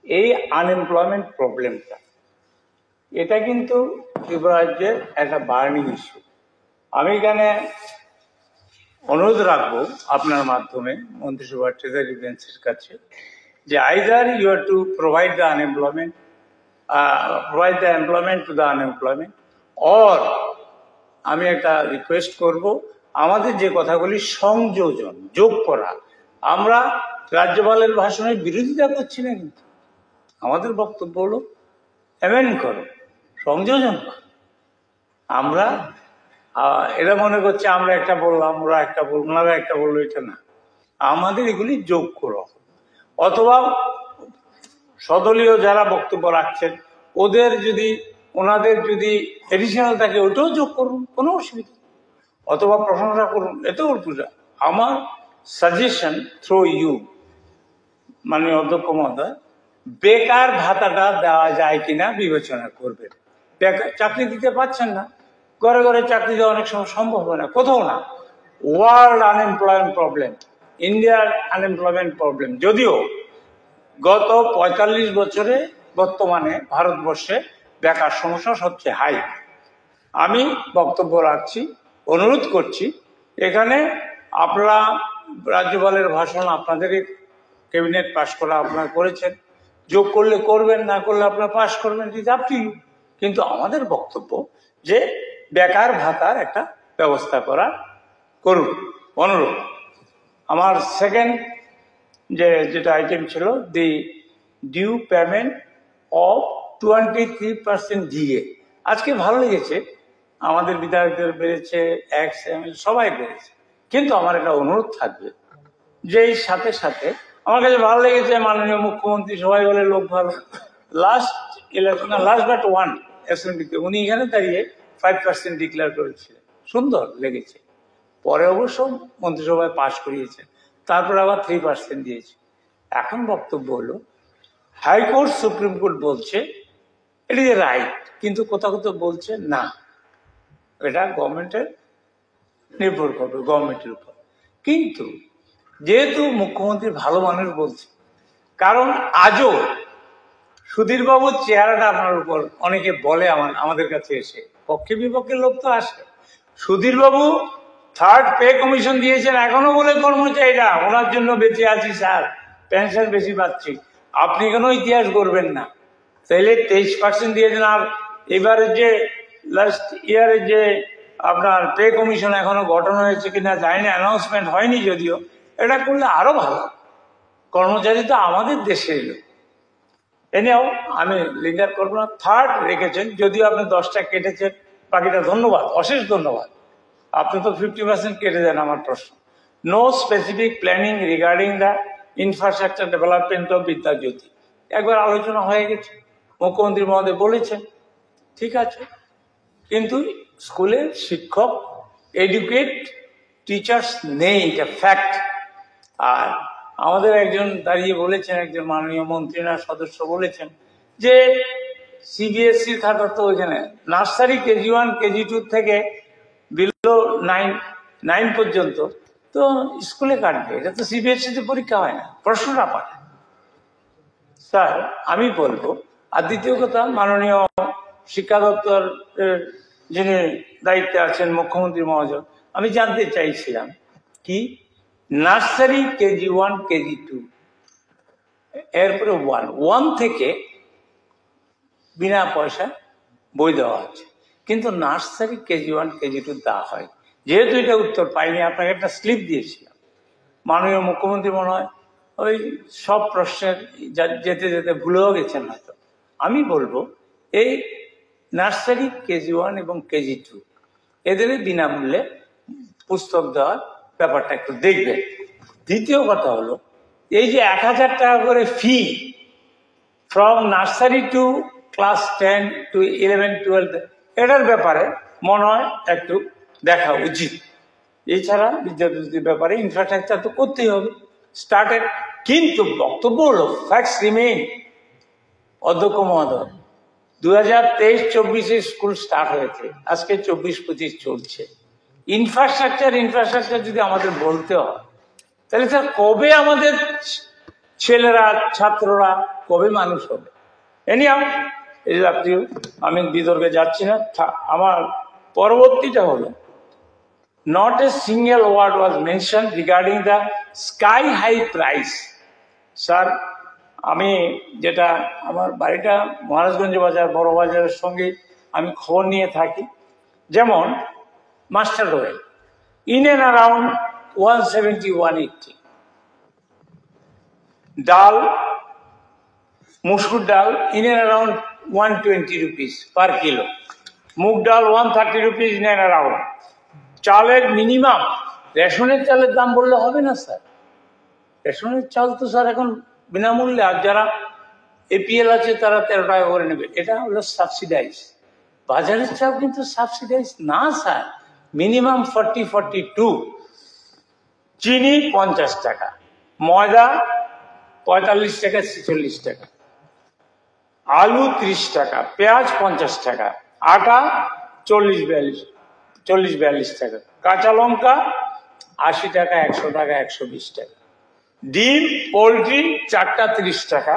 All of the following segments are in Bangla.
এই আনএমপ্লয়মেন্ট প্রবলেমটা, এটা কিন্তু ত্রিপুরা রাজ্যের একটা বার্নিং ইস্যু। আমি এখানে অনুরোধ রাখবো আপনার মাধ্যমে মন্ত্রিসভার ট্রেজারি বেঞ্চের কাছে যে either you are to provide the unemployment, provide the employment to the unemployment, or আমি একটা রিকোয়েস্ট করব আমাদের যে কথাগুলি সংযোজন যোগ করা। আমরা রাজ্যপালের ভাষণের বিরোধিতা করছি না, কিন্তু আমাদের বক্তব্য হলো অ্যামেন্ড করো, সংযোজন করো। আমরা এরা মনে করছে আমরা একটা বললাম, ওরা একটা বলল, ওনারা একটা বললো, এটা না, আমাদের এগুলি যোগ করো। অথবা সদলীয় যারা বক্তব্য রাখছেন ওনাদের যদি এডিশনাল থাকে ওটাও যোগ করুন, কোনো অসুবিধা, অথবা প্রশংসা করুন, এতেও পূজা। আমার সাজেশন থ্রু ইউ মাননীয় অধ্যক্ষ মহোদয়, বেকার ভাতাটা দেওয়া যায় কিনা বিবেচনা করবেন। চাকরি দিতে পারছেন না, ঘরে ঘরে চাকরি দেওয়া অনেক সময় সম্ভব হয় না, কোথাও না। ওয়ার্ল্ড আনএমপ্লয়মেন্ট প্রবলেম, ইন্ডিয়ার আনএমপ্লয়মেন্ট প্রবলেম, যদিও গত 45 বছরে বর্তমানে ভারতবর্ষে বেকার সমস্যা সবচেয়ে হাই। আমি বক্তব্য রাখছি, অনুরোধ করছি, এখানে আপনারা রাজ্যপালের ভাষণ আপনাদেরই ক্যাবিনেট পাশ করা আপনারা করেছেন, যোগ করলে করবেন, না করলে আপনারা পাশ করবেন, ইট আপ টু ইউ। কিন্তু আমাদের বক্তব্য যে বেকার ভাতার একটা ব্যবস্থা করুন, অনুরোধ। আমার সেকেন্ড যেটা আইটেম ছিল, দি ডিউ পেমেন্ট অফ 23% ডিএ। আজকে ভালো লেগেছে, আমাদের বিধায়কদের বেড়েছে, এক্স এমএলএ সবাই বেড়েছে, কিন্তু আমার একটা অনুরোধ থাকবে যে এই সাথে সাথে আমার কাছে ভালো লেগেছে মাননীয় মুখ্যমন্ত্রী সবাই বলে লোক ভালো, লাস্ট বাট ওয়ান অ্যাসেম্বলিতে উনি এখানে দাঁড়িয়ে 5% ডিক্লেয়ার করেছিলেন, সুন্দর লেগেছে। পরে অবশ্য মন্ত্রিসভায় পাশ করিয়েছেন, তারপর আবার 3% দিয়েছে। এখন বক্তব্য হলো হাইকোর্ট সুপ্রিম কোর্ট বলছে এটি রাইট, কিন্তু কোথাও কোথাও বলছে না, এটা গভর্নমেন্টের নির্ভর করবে, গভর্নমেন্টের উপর। কিন্তু যেহেতু মুখ্যমন্ত্রী ভালো মানুষ বলছে, কারণ আজও সুধীরবাবুর চেহারাটা আপনার উপর অনেকে বলে, আমাদের কাছে এসে পক্ষে বিপক্ষে লোক তো আসে, সুধীরবাবু 3rd পে কমিশন দিয়েছেন, এখনো বলে কর্মচারীরা ওনার জন্য বেঁচে আছি স্যার, পেনশন বেশি পাচ্ছি। আপনি কেন ইতিহাস করবেন না? তাইলে 23% দিয়েছেন, আর এবারে যে লাস্ট ইয়ারে যে আপনার পে কমিশন এখনো গঠন হয়েছে কিনা জানি না, অ্যানাউন্সমেন্ট হয়নি যদিও, এটা করলে আরো ভালো। কর্মচারী তো আমাদের দেশের লোক। এনেও আমি লিঙ্গার করবো না, 3rd রেখেছেন, যদিও আপনি 10টা কেটেছেন, বাকিটা ধন্যবাদ, অশেষ ধন্যবাদ। আপনি তো 50% কেটে দেন। আমার প্রশ্ন, no specific planning regarding the infrastructure development of Vidyajyoti. একবার আলোচনা হয়ে গেছে, মুখ্যমন্ত্রী মহোদয় বলেছেন, ঠিক আছে, কিন্তু স্কুলের শিক্ষক এডুকেট টিচার্স নেই, এটা ফ্যাক্ট। আর আমাদের একজন দাঁড়িয়ে বলেছেন, একজন মাননীয় মন্ত্রী না সদস্য বলেছেন যে সিবিএসসির খাতা তো ওইখানে নার্সারি KG1 KG2 থেকে বিলো 9 পর্যন্ত তো স্কুলে কাটবে, এটা তো সিবিএসসিতে পরীক্ষা হয় না, প্রশ্নটা পায়। স্যার আমি বলবো, আর দ্বিতীয় কথা, মাননীয় শিক্ষা দপ্তরের যিনি দায়িত্বে আছেন মুখ্যমন্ত্রী মহোদয়, আমি জানতে চাইছিলাম কি নার্সারি KG1 KG2 এরপরে 1 থেকে বিনা পয়সা বই দেওয়া হচ্ছে, কিন্তু নার্সারি KG1 KG2 দেওয়া হয়। যেহেতু এটা উত্তর পাইনি, আপনাকে একটা স্লিপ দিয়েছিলাম, মাননীয় মুখ্যমন্ত্রী মনে হয় ওই সব প্রশ্নের যেতে যেতে ভুলেও গেছেন হয়তো। আমি বলবো এই নার্সারি KG1 এবং KG2 এদের বিনামূল্যে পুস্তক দেওয়ার ব্যাপারটা একটু দেখবেন। দ্বিতীয় কথা হলো, এই যে 1000 টাকা করে fee from nursery to class 10 to 11, 12, এটার ব্যাপারে মনে হয় একটু দেখা উচিত। এছাড়া বিদ্যার্থীদের ব্যাপারে ইনফ্রাস্ট্রাকচার তো করতেই হবে, স্টার্টেড। কিন্তু বক্তব্য হলো ফ্যাক্টস রিমেইন। অধ্যক্ষ মহোদয়, 2023-24 স্কুল স্টার্ট হয়েছে, আজকে 24-25 চলছে। ইনফ্রাস্ট্রাকচার যদি আমাদের বলতে হয়, তাহলে স্যার কবে আমাদের ছেলেরা ছাত্ররা কবে মানুষ হবে? এনিহাউ এই জাতীয় আমি বিতর্কে যাচ্ছি না। আমার পরবর্তীটা হলো, not a single word was mentioned regarding the sky high price. Sir, আমি যেটা আমার বাড়িটা মহারাজগঞ্জ বাজার, বড় বাজারের সঙ্গে আমি খবর নিয়ে থাকি, যেমন mustard oil in and around 170-180, ডাল, মুসুর ডাল in and around 120 rupees per kilo, মুগ ডাল 130 রুপিস ইন অ্যান্ড অ্যারাউন্ড। চালের মিনিমাম, রেশনের চালের দাম বললে হবে না স্যার, রেশনের চাল তো স্যার এখন বিনামূল্যে, আর যারা এপিএল আছে তারা 13 টাকা করে নেবে, এটা হলো সাবসিডাইজ। বাজারের চাল কিন্তু সাবসিডাইজ না স্যার, মিনিমাম 40-42। চিনি 50 টাকা, ময়দা 45 টাকা 46 টাকা, আলু 30 টাকা, পেঁয়াজ 50 টাকা, আটা 40-42 টাকা, কাঁচা লঙ্কা 80 টাকা, 100 টাকা, 120 টাকা, ডিম পোলট্রি 4টা 30 টাকা,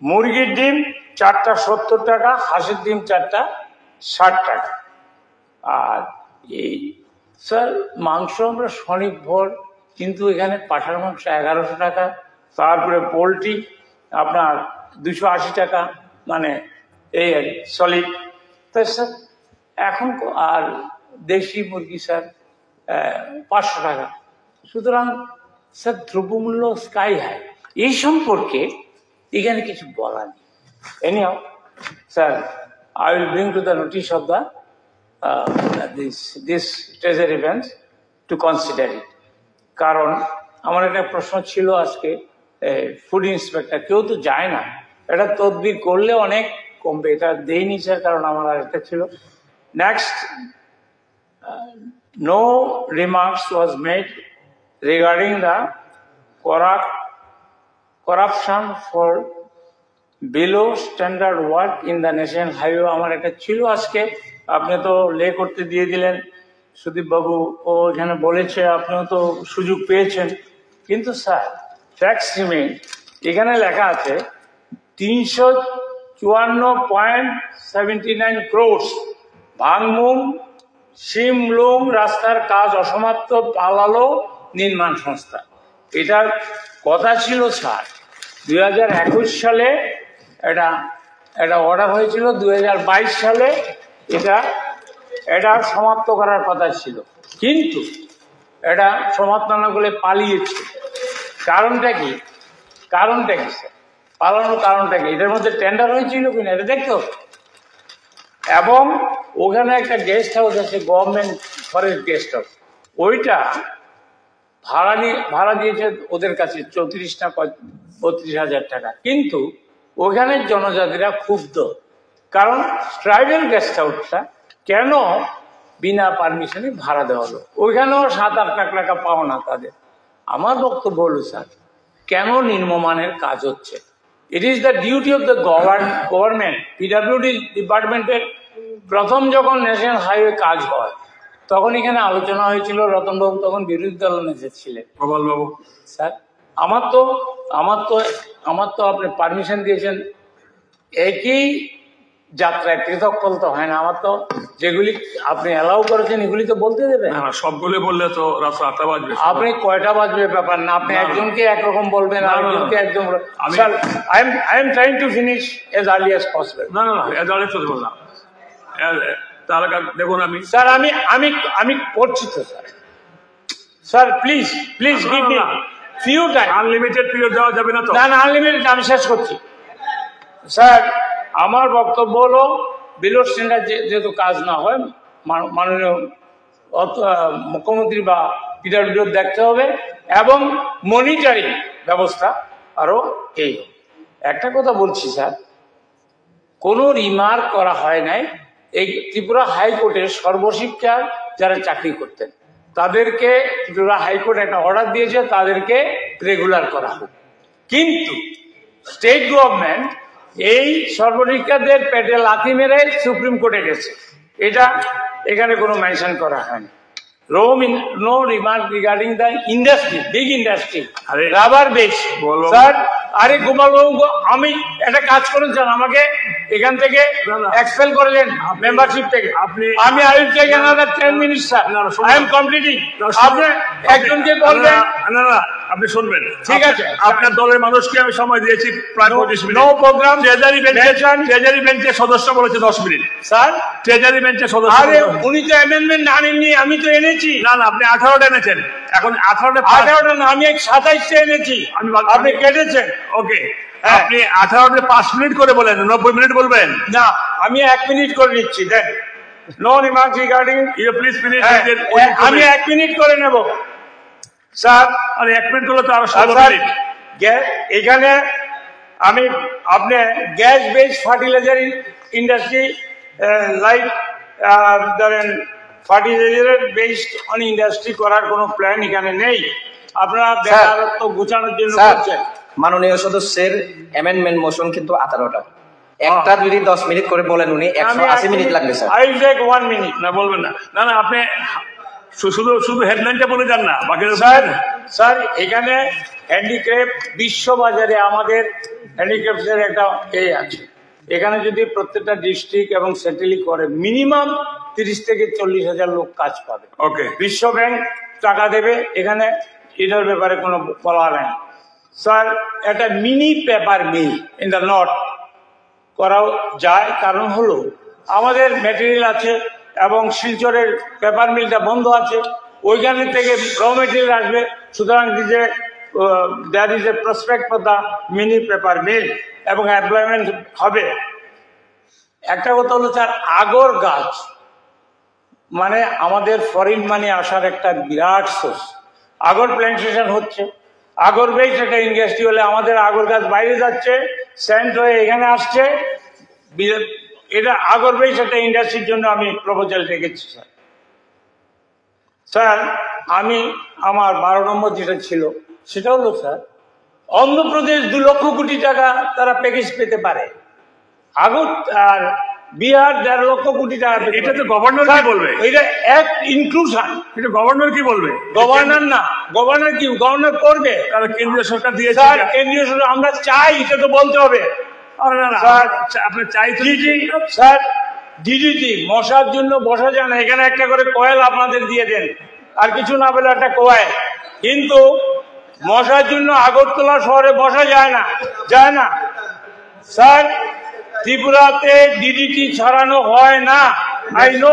মুরগির ডিম 4টা 70 টাকা, হাঁসের ডিম 4টা 60 টাকা। আর এই স্যার মাংস আমরা স্বনির্ভর, কিন্তু এখানে পাঁঠার মাংস 1100 টাকা, তারপরে পোলট্রি আপনার 280 টাকা, মানে এই সলিড। তাই স্যার এখন আর দেশি মুরগি স্যার 500 টাকা। সুতরাং স্যার দ্রব্যমূল্য স্কাই হাই, এই সম্পর্কে এখানে কিছু বলা নেই। Anyhow sir, I will bring to the notice of the this treasury bench to consider it. কারণ আমার একটা প্রশ্ন ছিল আজকে, ফুড ইন্সপেক্টর কেউ তো যায় না, এটা তদবির করলে অনেক কমবে, এটা দেয়নি স্যার, কারণ আমার আর একটা ছিল। Next, no remarks was made regarding the corruption for below standard work in the national highway. আমার একটা ছিল আজকে, আপনি তো লে করতে দিয়ে দিলেন, সুদীপ বাবু ও এখানে বলেছে, আপনিও তো সুযোগ পেয়েছেন। কিন্তু স্যার ট্যাক্স রিমেইন এখানে লেখা আছে 354.79 crores, ভাঙমুং শিমলুং রাস্তার কাজ অসমাপ্ত, পালালো নির্মাণ সংস্থা। এটার কথা ছিল স্যার 2021 সালে এটা অর্ডার হয়েছিল, 2022 সালে এটা সমাপ্ত করার কথা ছিল, কিন্তু এটা সমাপ্ত না করে পালিয়েছে। কারণটা কি স্যার? পালানোর কারণটা কি? এটার মধ্যে টেন্ডার হয়েছিল কিনা এটা দেখতে হবে। এবং ওখানে একটা গেস্ট হাউস আছে, গভর্নমেন্ট ফরেস্ট গেস্ট হাউস, ওইটা ভাড়া দিয়েছে ওদের কাছে 34 না 32 হাজার টাকা। কিন্তু ওখানের জনজাতিরা ক্ষুব্ধ, কারণ ট্রাইবেল গেস্ট হাউসটা কেন বিনা পারমিশনে ভাড়া দেওয়া হলো, ওইখানেও 7-8 লাখ টাকা পাওনা তাদের। আমার বক্তব্য হলো স্যার, কেন নিম্নমানের কাজ হচ্ছে? It is the duty of the government. PWD ডিপার্টমেন্টের প্রথম যখন ন্যাশনাল হাইওয়ে কাজ হয়, তখন এখানে আলোচনা হয়েছিল, রতনবাবু তখন বিরোধী দল নেতা ছিলেন, প্রবলবাবু। স্যার আমার তো আপনি পারমিশন দিয়েছেন, একই যাত্রায় পৃথক ফল তো হয় না। আমার তো যেগুলি আপনি অ্যালাউ করেছেন এগুলি তো বলতে দেবেন, সবগুলো বললে তো রাস্তা 8টা বাজবে। আপনি কয়টা বাজবে ব্যাপার না, আপনি একজনকে একরকম বলবেন, আরেকজনকে একদম। I am trying to finish as early as possible. না এজ আর্লি এজ পসিবল না, তাহলে দেখুন স্যার আমি করছি তো sir please give me few time. Unlimited period দেওয়া যাবে না তো? না আনলিমিটেড, আমি শেষ করছি স্যার। আমার বক্তব্য হলো, বিলো স্ট্যান্ডার্ড যেহেতু কাজ না হয়, মাননীয় মুখ্যমন্ত্রী বা পিডব্লিউডি দেখতে হবে, এবং মনিটরিং ব্যবস্থা আরো এই। একটা কথা বলছি স্যার, কোনো রিমার্ক করা হয় নাই। এই ত্রিপুরা হাইকোর্টের সর্বশিক্ষার যারা চাকরি করতেন তাদেরকে ত্রিপুরা হাইকোর্ট একটা অর্ডার দিয়েছে, তাদেরকে রেগুলার করা হোক। কিন্তু স্টেট গভর্নমেন্ট এই সর্বশিক্ষাদের পেটে লাথি মেরে সুপ্রিম কোর্টে গেছে, এটা এখানে কোনো মেনশন করা হয়নি। No remark regarding the industry, big industry, rubber base. Sir, আরে গোপাল বাবু, আমি একটা কাজ করেছেন, আমাকে এখান থেকে এক্সপেল করলেন মেম্বারশিপ থেকে। আমি I will take another 10 minutes sir, I am completing. আপনি একজনকে বলবেন, না না আপনি শুনবেন, ঠিক আছে? আপনার দলের মানুষকে আমি সময় দিয়েছি প্রায় 25 মিনিট। No programme. ট্রেজারি বেঞ্চের সদস্য বলেছে 10 মিনিট স্যার। ট্রেজারি বেঞ্চের সদস্য। আরে উনি তো অ্যামেন্ডমেন্ট আনেননি, আমি তো এনেছি। না না আপনি 18টা এনেছেন, এখন 18টা না, আমি 27টা এনেছি, আপনি কেটেছেন। ওকে, আপনি 18টা 5 মিনিট করে বলেন, 90 মিনিট বলবেন না, আমি 1 মিনিট করে নিচ্ছি। Then no remark regarding, you please finish. আমি 1 মিনিট করে নেব স্যার। আরে 1 মিনিট করলে তো আরো 16 মিনিট। এখানে আমি আপনি gas base fertiliser industry like ধরেন ফার্টিলাইজার বেসড অন ইন্ডাস্ট্রি করার কোনো প্ল্যান এখানে নেই। আপনারা বেকারত্ব ঘোচানোর জন্য করছেন। মাননীয় সদস্যের অ্যামেন্ডমেন্ট মোশন কিন্তু 18টা, একটা যদি 10 মিনিট করে বলেন উনি 180 মিনিট লাগবে sir. I will take 1 minute. না বলবেন না, না না আপনি শুধু হেডলাইনটা বলে যান না, বাকি স্যার এখানে হ্যান্ডিক্রাফট বিশ্ববাজারে আমাদের হ্যান্ডিক্রাফটের একটা আছে। এখানে যদি প্রত্যেকটা ডিস্ট্রিক্ট এবং সেটেলি করে মিনিমাম 30 থেকে 40 হাজার লোক কাজ পাবে। ওকে, বিশ্ব ব্যাংক টাকা দেবে, এখানে এটার ব্যাপারে কোনো বলা নেই। স্যার একটা mini paper mill in the north করা যায়, কারণ হলো আমাদের ম্যাটেরিয়াল আছে এবং শিলচরের পেপার মিলটা বন্ধ আছে, ওইখানে থেকে র মেটেরিয়াল আসবে। সুতরাং that is a prospect for the mini paper mill এবং এমপ্লয়মেন্ট হবে। একটা কথা হলো স্যার, আগর গাছ মানে আমাদের ফরেন মানি আসার একটা বিরাট সোর্স। আগর প্ল্যান্টেশন হচ্ছে, আগর বেশ একটা ইন্ডাস্ট্রি হলে আমাদের আগর গাছ বাইরে যাচ্ছে, স্যান্ড হয়ে এখানে আসছে। এটা আগর বেশ একটা ইন্ডাস্ট্রির জন্য আমি প্রপোজাল রেখেছি স্যার। স্যার আমি আমার 12 নম্বর যেটা ছিল সেটা হলো স্যার, অন্ধ্রপ্রদেশ 2 লক্ষ কোটি টাকা তারা প্যাকেজ পেতে পারে, আগর আর বিহার 1.5 লক্ষ কোটি টাকা। এটা তো গভর্নর কি বলবে? এটা এক ইনক্লুশন। এটা গভর্নর কি বলবে? গভর্নর না, গভর্নর কি গভর্নর করবে? তাহলে কেন্দ্রীয় সরকার দিয়েছে। স্যার কেন্দ্রীয় সরকার আমরা চাই, এটা তো বলতে হবে। স্যার আপনি চাই তো স্যার ডিডিটি মশার জন্য বসা যায় না, এখানে একটা করে কয়েল আপনাদের দিয়ে দেন, আর কিছু না পেলে একটা কয়েল। কিন্তু মশার জন্য আগরতলা শহরে বসা যায় না, যায় না স্যার। ত্রিপুরাতে ডিডিটি ছড়ানো হয় না। I know,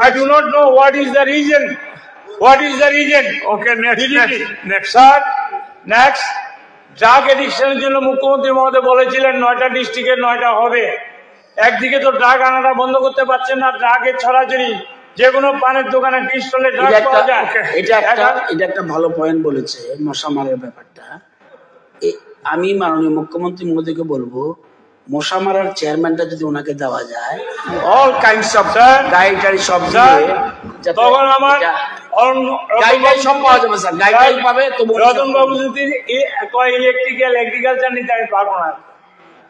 I do not know what is the reason, what is the reason. Okay, next sir next, drug এডিকশনের জন্য মুখ্যমন্ত্রী মহোদয় বলেছিলেন 9টা ডিস্ট্রিক্টে 9টা হবে। একদিকে তো ড্রাগ আনাটা বন্ধ করতে পারছেন না, ড্রাগের ছড়াছড়ি, যে কোনো পানের দোকানে পিস্তলে ড্রাগ পাওয়া যায়। এটা একটা ভালো পয়েন্ট বলেছে মশা মারার ব্যাপারটা। আমি মাননীয় মুখ্যমন্ত্রী মহোদয়কে বলবো, মশা মারার চেয়ারম্যানটা যদি ওনাকে দেওয়া যায়, অল কাইন্ডস অফ গাইড সব তখন আমার গাইড সব পাওয়া যাবে স্যার, গাইড পাবে। তো রতন বাবু যদি ইলেকট্রিক্যাল এগ্রিকালচার নিতে আমি পারবো না।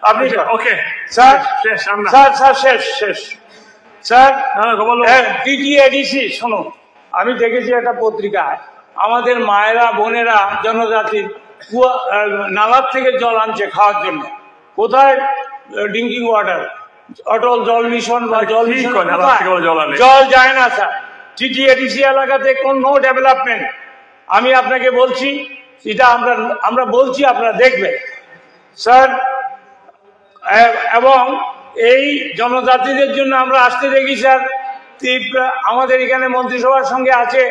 আপনি ওকে স্যার, শেষ স্যার। টিটিএডিসি শোনো, আমি দেখেছি একটা পত্রিকায় আমাদের মায়েরা বোনেরা জনজাতির নালার থেকে জল আনছে খাওয়ার জন্য। কোথায়? ড্রিঙ্কিং ওয়াটার, অটল জল মিশন বা জল মিশন জল যায় না স্যার। টিটিএডিসি এলাকাতে কোনো ডেভেলপমেন্ট। আমি আপনাকে বলছি, এটা আমরা বলছি, আপনারা দেখবেন স্যার। এবং এই জনজাতিদের জন্য আমরা আসতে দেখি স্যার, আমাদের এখানে মন্ত্রিসভার সঙ্গে আছে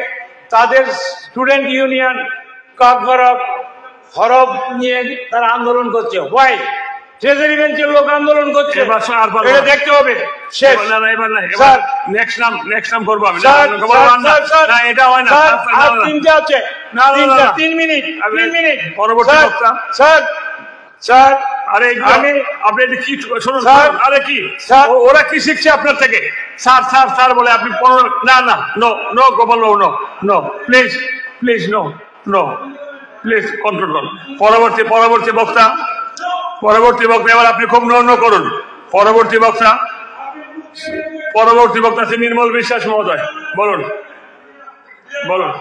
তাদের স্টুডেন্ট ইউনিয়ন কাকবরক হরব নিয়ে তারা আন্দোলন করছে। হোয়াই? ট্রেজারি বেঞ্চের লোক আন্দোলন করছে, এটা দেখতে হবে। শেষ স্যার, নেক্সট নাম করবো আমি। এটা হয় না, 3টে আছে, 3 মিনিট পরবর্তী বক্তা। স্যার আরে আপনি কি শুনুন, আরে কি ওরা কি শিখছে আপনার থেকে? স্যার বলে আপনি no Gopal babu, no please no please control করুন। পরবর্তী বক্তা এবার আপনি খুব নো করুন। পরবর্তী বক্তা শ্রী নির্মল বিশ্বাস মহোদয়, বলুন। বলুন।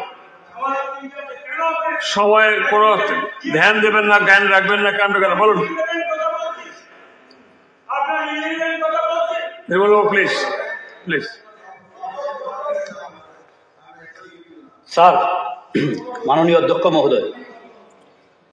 সময়ের কোনো ধ্যান দেবেন না, জ্ঞান রাখবেন না, কাণ্ড কেন বলুন। বলবো প্লিজ প্লিজ। স্যার, মাননীয় অধ্যক্ষ মহোদয়,